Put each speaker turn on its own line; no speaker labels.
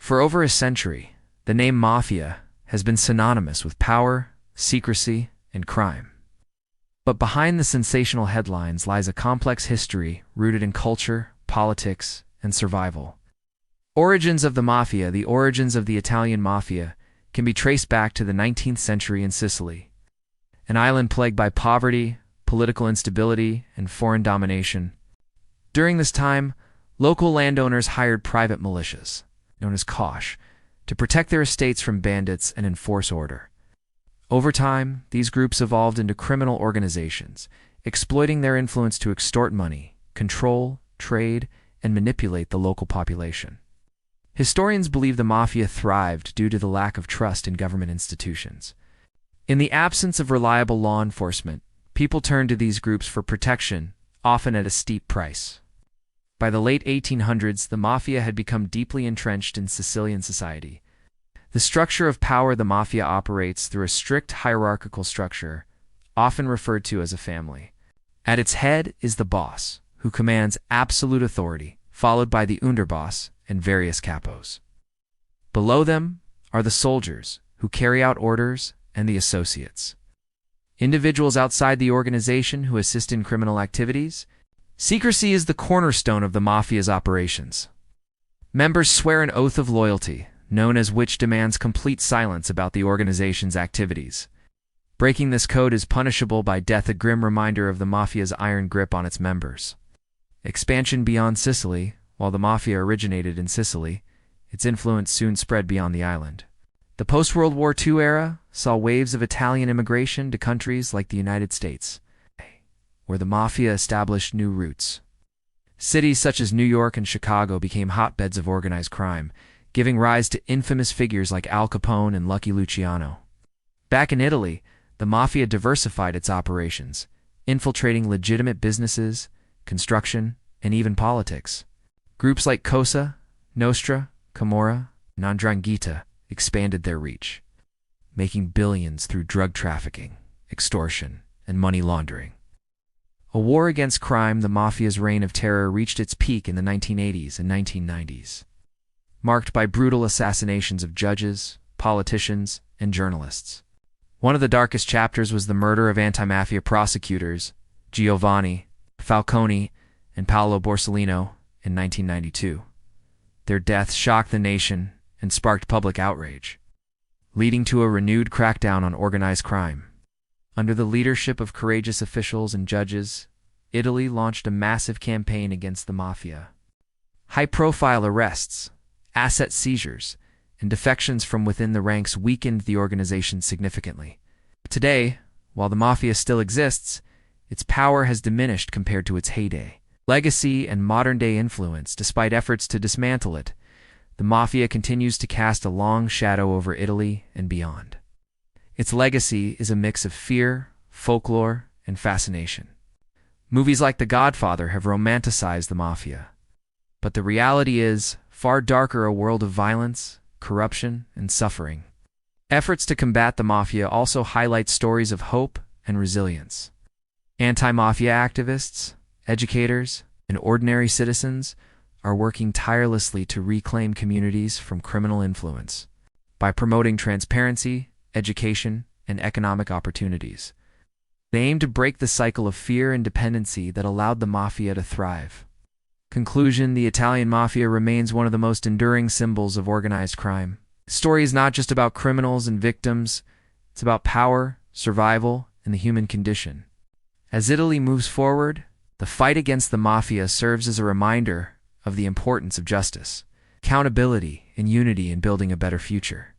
For over a century, the name mafia has been synonymous with power, secrecy, and crime. But behind the sensational headlines lies a complex history rooted in culture, politics, and survival. Origins of the mafia. The origins of the Italian Mafia can be traced back to the 19th century in Sicily, an island plagued by poverty, political instability, and foreign domination. During this time, local landowners hired private militias, known as cosh, to protect their estates from bandits and enforce order. Over time, these groups evolved into criminal organizations, exploiting their influence to extort money, control, trade, and manipulate the local population. Historians believe the mafia thrived due to the lack of trust in government institutions. In the absence of reliable law enforcement, people turned to these groups for protection, often at a steep price. By the late 1800s, the mafia had become deeply entrenched in Sicilian society. The structure of power. The mafia operates through a strict hierarchical structure, often referred to as a family. At its head is the boss, who commands absolute authority, followed by the underboss and various capos. Below them are the soldiers, who carry out orders, and the associates, individuals outside the organization who assist in criminal activities. Secrecy is the cornerstone of the mafia's operations. Members swear an oath of loyalty, known as which demands complete silence about the organization's activities. Breaking this code is punishable by death, a grim reminder of the mafia's iron grip on its members. Expansion beyond Sicily. While the mafia originated in Sicily, its influence soon spread beyond the island. The post-World War II era saw waves of Italian immigration to countries like the United States, where the mafia established new roots. Cities such as New York and Chicago became hotbeds of organized crime, giving rise to infamous figures like Al Capone and Lucky Luciano. Back in Italy, the mafia diversified its operations, infiltrating legitimate businesses, construction, and even politics. Groups like Cosa Nostra, Camorra, and Ndrangheta expanded their reach, making billions through drug trafficking, extortion, and money laundering. A war against crime. The mafia's reign of terror reached its peak in the 1980s and 1990s, marked by brutal assassinations of judges, politicians, and journalists. One of the darkest chapters was the murder of anti-mafia prosecutors Giovanni Falcone and Paolo Borsellino in 1992. Their deaths shocked the nation and sparked public outrage, leading to a renewed crackdown on organized crime. Under the leadership of courageous officials and judges, Italy launched a massive campaign against the mafia. High-profile arrests, asset seizures, and defections from within the ranks weakened the organization significantly. Today, while the mafia still exists, its power has diminished compared to its heyday. Legacy and modern-day influence. Despite efforts to dismantle it, the mafia continues to cast a long shadow over Italy and beyond. Its legacy is a mix of fear, folklore, and fascination. Movies like The Godfather have romanticized the mafia, but the reality is far darker, a world of violence, corruption, and suffering. Efforts to combat the mafia also highlight stories of hope and resilience. Anti-mafia activists, educators, and ordinary citizens are working tirelessly to reclaim communities from criminal influence. By promoting transparency, education, and economic opportunities, they aim to break the cycle of fear and dependency that allowed the mafia to thrive. Conclusion. The Italian Mafia remains one of the most enduring symbols of organized crime. The story is not just about criminals and victims, it's about power, survival, and the human condition. As Italy moves forward, the fight against the mafia serves as a reminder of the importance of justice, accountability, and unity in building a better future.